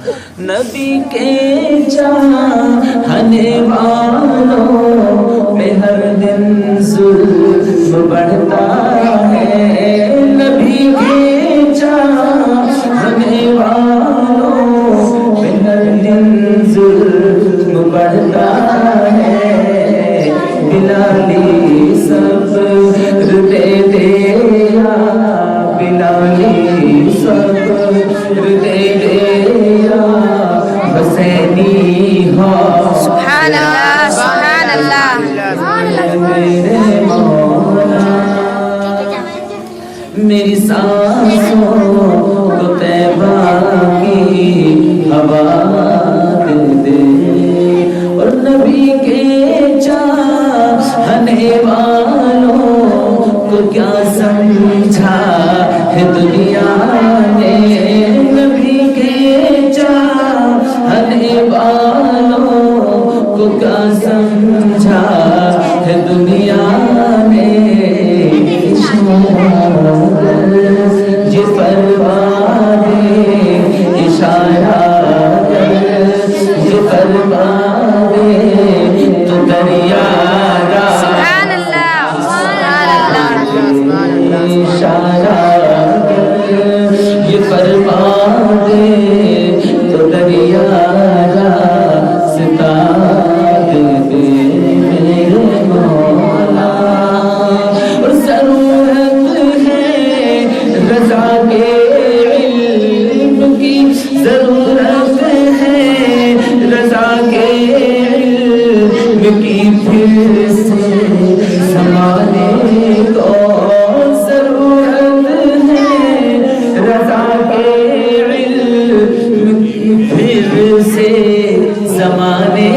نبی کے چاہنے والوں پہ ہر دن ظلم بڑھتا ہے، نبی کے چاہنے والوں پہ ہر دن ظلم بڑھتا ہے، بلالی صبر دے دے یا بلالی صبر دے دے یا حسینی ہو سبحان اللہ سبحان اللہ میرے مولا، میری سانسوں کو طیبہ کی ہوا دے دے، اور نبی کے چاہنے والوں کو کیا سمجھا ہے دنیا نے، نبی کے چاہنے والوں کو کیا سمجھا ہے دنیا نے، یہ پرواد اشارہ یہ پرواد تو دریا سبحان اللہ سبحان اللہ اشارہ یہ پرواد تو دریا راستہ دے دے میرے مولا، اور ضرورت ہے رضا کے علم کی، ضرورت ہے رضا کے علم کی، پھر سے زمانے کو ضرورت ہے رضا کے علم کی، پھر سے زمانے